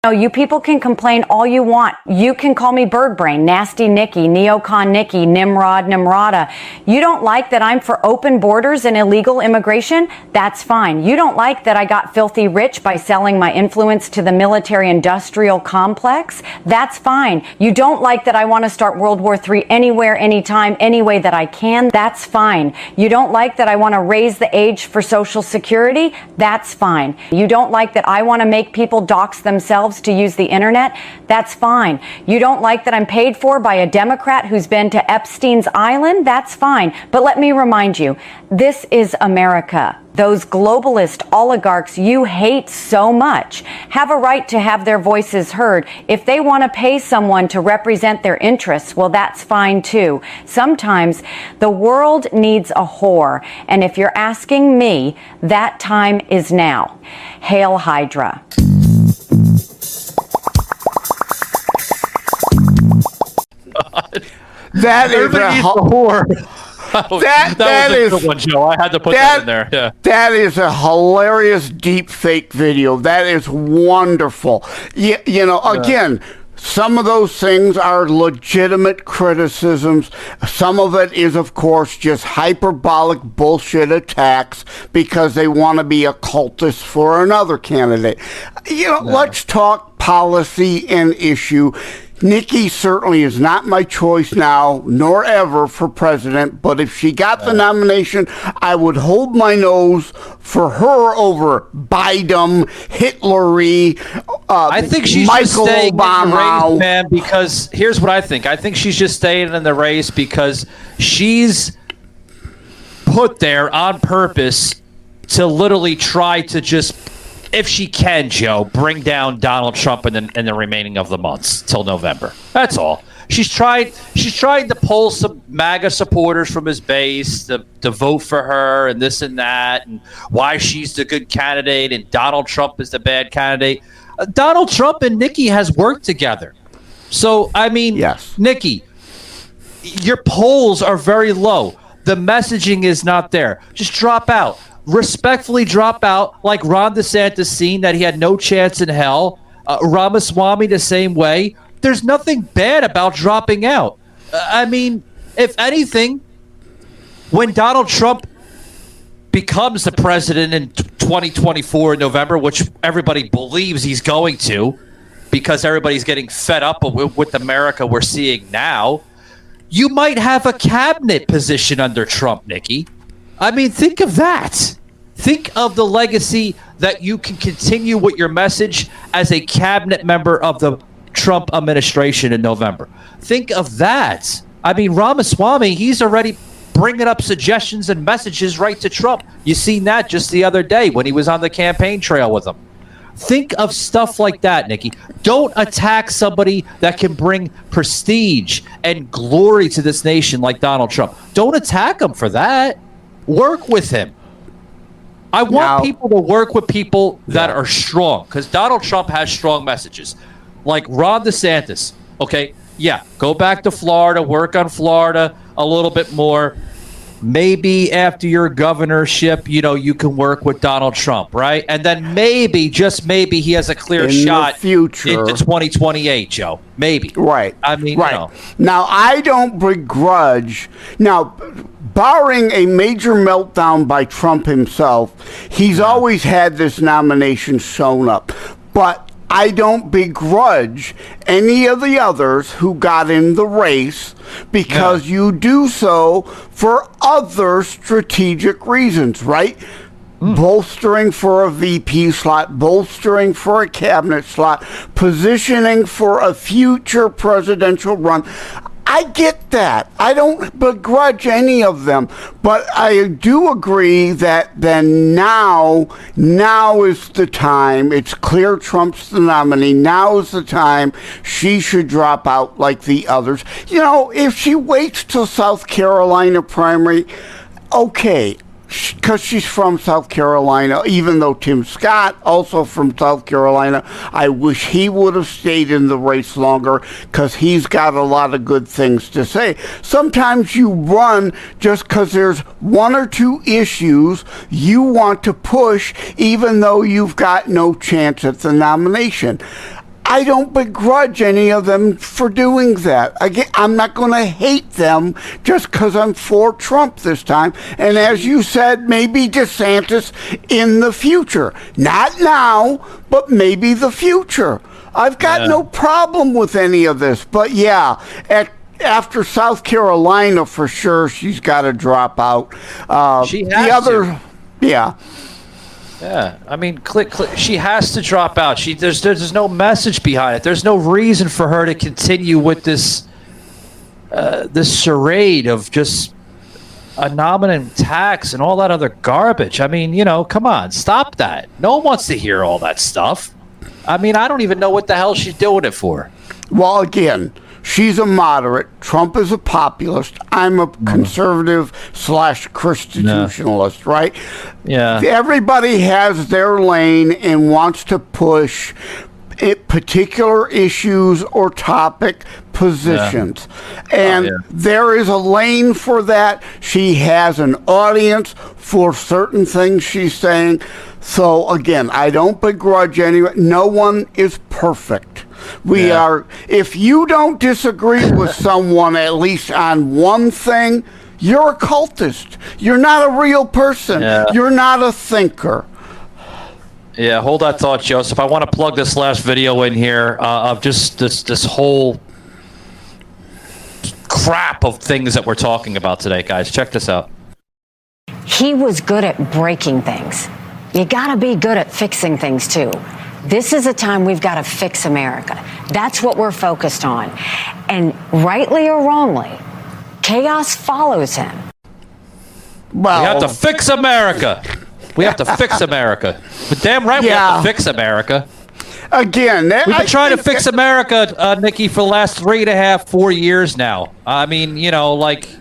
You people can complain all you want. You can call me bird brain, nasty Nikki, neocon Nikki, Nimrod, Nimrata. You don't like that I'm for open borders and illegal immigration? That's fine. You don't like that I got filthy rich by selling my influence to the military-industrial complex? That's fine. You don't like that I want to start World War III anywhere, anytime, any way that I can? That's fine. You don't like that I want to raise the age for Social Security? That's fine. You don't like that I want to make people dox themselves themselves to use the internet, that's fine. You don't like that I'm paid for by a Democrat who's been to Epstein's Island? That's fine. But let me remind you, this is America. Those globalist oligarchs you hate so much have a right to have their voices heard. If they want to pay someone to represent their interests, well, that's fine too. Sometimes the world needs a whore. And if you're asking me, that time is now. Hail Hydra. That is a whore. That is a good one, Joe. I had to put that in there. Yeah. That is a hilarious deep fake video. That is wonderful. Again, some of those things are legitimate criticisms. Some of it is, of course, just hyperbolic bullshit attacks because they want to be a cultist for another candidate. Let's talk policy and issue. Nikki certainly is not my choice now, nor ever for president, but if she got the nomination, I would hold my nose for her over BiDUMB, Hitlery, I think she's Michael just staying Obama. in the race, man, because here's what I think. I think she's just staying in the race because she's put there on purpose to literally try to just, if she can, Joe, bring down Donald Trump in the remaining of the months till November. That's all. She's tried to pull some MAGA supporters from his base to vote for her and this and that, and why she's the good candidate and Donald Trump is the bad candidate. Donald Trump and Nikki has worked together. So, I mean, yes. Nikki, your polls are very low. The messaging is not there. Just drop out. Respectfully drop out, like Ron DeSantis seen that he had no chance in hell. Ramaswamy the same way. There's nothing bad about dropping out. I mean, if anything, when Donald Trump becomes the president in 2024 in November, which everybody believes he's going to, because everybody's getting fed up with America we're seeing now, you might have a cabinet position under Trump, Nikki. I mean, think of that. Think of the legacy that you can continue with your message as a cabinet member of the Trump administration in November. Think of that. I mean, Ramaswamy, he's already bringing up suggestions and messages right to Trump. You seen that just the other day when he was on the campaign trail with him. Think of stuff like that, Nikki. Don't attack somebody that can bring prestige and glory to this nation like Donald Trump. Don't attack him for that. Work with him. I want people to work with people that are strong, because Donald Trump has strong messages. Like Ron DeSantis, okay? Yeah, go back to Florida, work on Florida a little bit more. Maybe after your governorship, you can work with Donald Trump, right? And then maybe, just maybe, he has a clear shot into 2028, Joe. Maybe. Right. I mean, right. Now, I don't begrudge. Now, barring a major meltdown by Trump himself, he's always had this nomination shown up. But I don't begrudge any of the others who got in the race, because you do so for other strategic reasons, right? Bolstering for a VP slot, bolstering for a cabinet slot, positioning for a future presidential run. I get that. I don't begrudge any of them, but I do agree that then now is the time. It's clear Trump's the nominee. Now is the time she should drop out like the others. If she waits till South Carolina primary, okay, because she's from South Carolina, even though Tim Scott, also from South Carolina, I wish he would have stayed in the race longer, because he's got a lot of good things to say. Sometimes you run just because there's one or two issues you want to push, even though you've got no chance at the nomination. I don't begrudge any of them for doing that. Again, I'm not going to hate them just because I'm for Trump this time. And as you said, maybe DeSantis in the future. Not now, but maybe the future. I've got no problem with any of this. But after South Carolina, for sure, she's got to drop out. She has to. Yeah. Yeah, I mean, she has to drop out. There's no message behind it. There's no reason for her to continue with this charade of just a nominal tax and all that other garbage. I mean, come on, stop that. No one wants to hear all that stuff. I mean, I don't even know what the hell she's doing it for. Well, again, she's a moderate. Trump is a populist. I'm a conservative / constitutionalist, right? Yeah. Everybody has their lane and wants to push particular issues or topic positions. And there is a lane for that. She has an audience for certain things she's saying. So, again, I don't begrudge anyone. No one is perfect. We are, if you don't disagree with someone at least on one thing, you're a cultist. You're not a real person. You're not a thinker. Yeah, hold that thought, Joseph. I want to plug this last video in here of just this whole crap of things that we're talking about today, guys. Check this out. He was good at breaking things. You got to be good at fixing things, too. This is a time we've got to fix America. That's what we're focused on. And rightly or wrongly, chaos follows him. Well, we have to fix America. We have to fix America. But damn right we have to fix America. Again, we've been trying to fix America, Nikki, for the last 3.5, 4 years now. I mean, America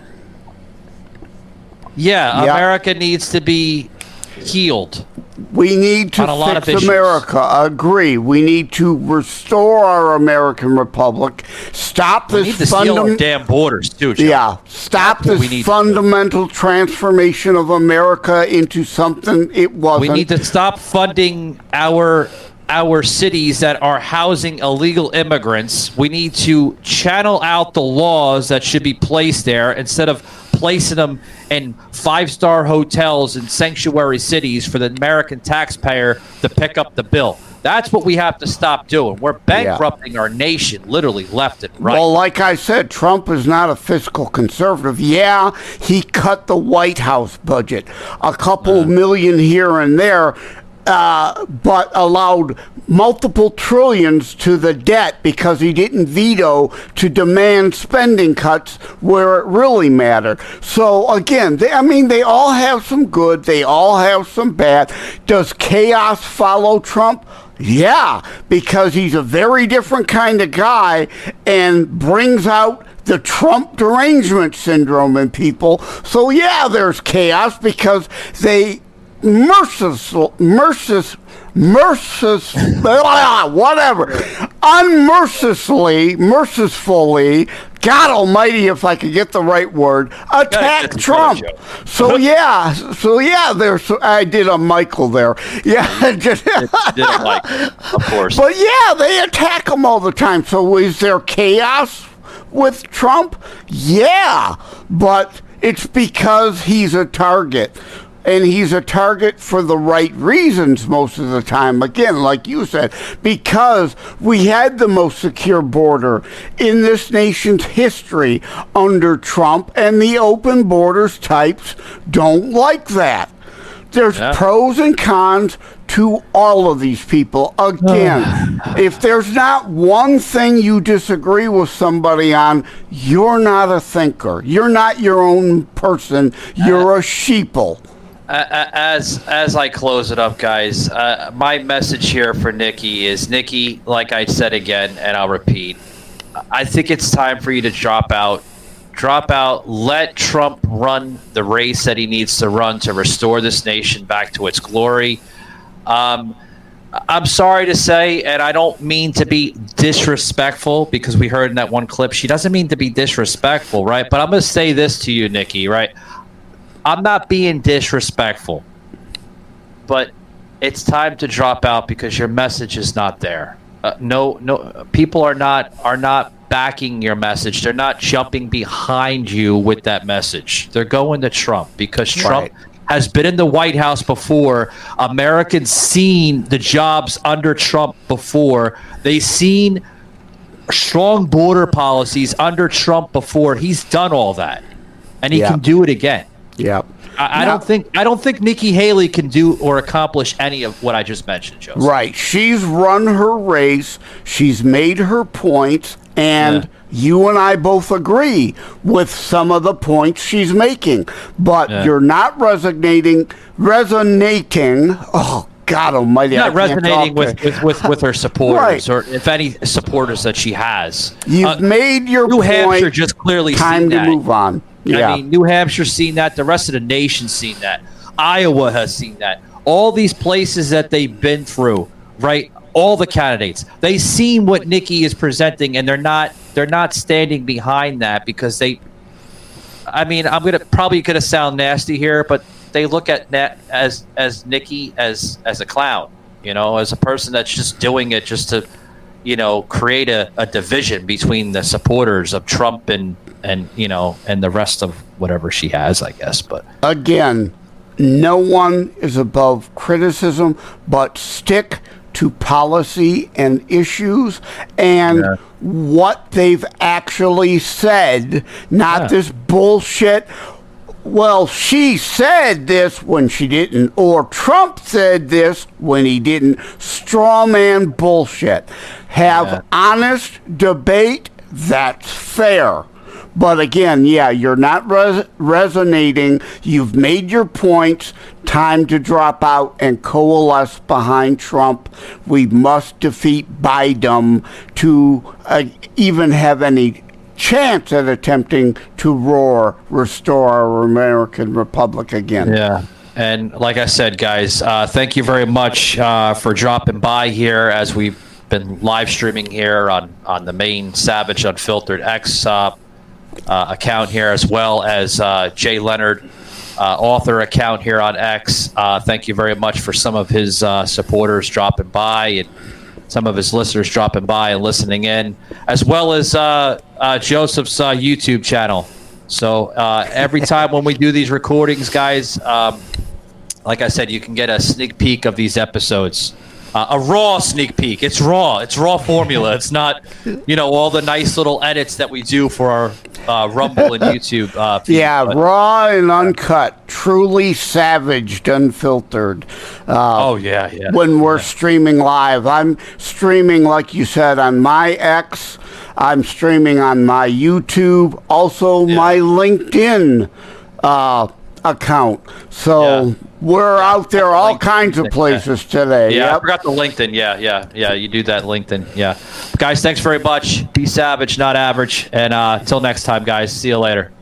needs to be healed. We need to fix America. Agree. We need to restore our American Republic. Stop this. We need to seal our damn borders too, Joe. Yeah. Stop this fundamental transformation of America into something it wasn't. We need to stop funding our cities that are housing illegal immigrants. We need to channel out the laws that should be placed there instead of placing them in 5-star hotels in sanctuary cities for the American taxpayer to pick up the bill. That's what we have to stop doing. We're bankrupting our nation, literally left and right. Well, like I said, Trump is not a fiscal conservative. Yeah, he cut the White House budget, a couple million here and there, but allowed multiple trillions to the debt because he didn't veto to demand spending cuts where it really mattered. So again, they all have some good, they all have some bad. Does chaos follow Trump? Yeah, because he's a very different kind of guy and brings out the Trump derangement syndrome in people. So yeah, there's chaos because they mercifully, God almighty, if I could get the right word, attack Trump. So yeah, I did a Michael there. Yeah, did a Michael, of course. But yeah, they attack him all the time. So is there chaos with Trump? Yeah, but it's because he's a target. And he's a target for the right reasons most of the time. Again, like you said, because we had the most secure border in this nation's history under Trump, and the open borders types don't like that. There's pros and cons to all of these people. Again, if there's not one thing you disagree with somebody on, you're not a thinker. You're not your own person. You're a sheeple. As I close it up, guys, my message here for Nikki is, Nikki, like I said again, and I'll repeat, I think it's time for you to drop out. Let Trump run the race that he needs to run to restore this nation back to its glory. I'm sorry to say, and I don't mean to be disrespectful, because we heard in that one clip, she doesn't mean to be disrespectful, right? But I'm going to say this to you, Nikki, right? I'm not being disrespectful, but it's time to drop out because your message is not there. No, people are not backing your message. They're not jumping behind you with that message. They're going to Trump because Trump has been in the White House before. Americans seen the jobs under Trump before. They've seen strong border policies under Trump before. He's done all that, and he can do it again. Yeah. I don't think Nikki Haley can do or accomplish any of what I just mentioned, Joseph. Right. She's run her race. She's made her points, and you and I both agree with some of the points she's making. But you're not resonating. Oh, God Almighty! Not resonating with her supporters, or if any supporters that she has. You've made your New point. Hampshire just clearly time seen to that. move on. Yeah. I mean, New Hampshire's seen that. The rest of the nation's seen that. Iowa has seen that. All these places that they've been through, right? All the candidates, they've seen what Nikki is presenting, and they're not standing behind that because they. I mean, I'm probably gonna sound nasty here, but they look at as Nikki as a clown, as a person that's just doing it just to, create a division between the supporters of Trump and the rest of whatever she has, I guess. But again, no one is above criticism, but stick to policy and issues and what they've actually said, not this bullshit. Well, she said this when she didn't, or Trump said this when he didn't. Straw man bullshit. Have honest debate, that's fair. But again, you're not resonating. You've made your points. Time to drop out and coalesce behind Trump. We must defeat BiDUMB to even have any chance at attempting to restore our American Republic again. Yeah. And like I said, guys, thank you very much for dropping by here as we've been live streaming here on the main Savage Unfiltered X account here, as well as Jay Leonard author account here on X. Thank you very much for some of his supporters dropping by and some of his listeners dropping by and listening in, as well as Joseph's YouTube channel. So every time when we do these recordings, guys, like I said, you can get a sneak peek of these episodes. A raw sneak peek. It's raw. It's raw formula. It's not, all the nice little edits that we do for our Rumble and YouTube. Raw and uncut. Truly savaged, unfiltered. When we're streaming live. I'm streaming, like you said, on my X. I'm streaming on my YouTube. Also, my LinkedIn account. So we're out there all kinds of places today. I forgot the LinkedIn. Yeah, you do that LinkedIn. Yeah. Guys, thanks very much. Be savage, not average. And until next time, guys, see you later.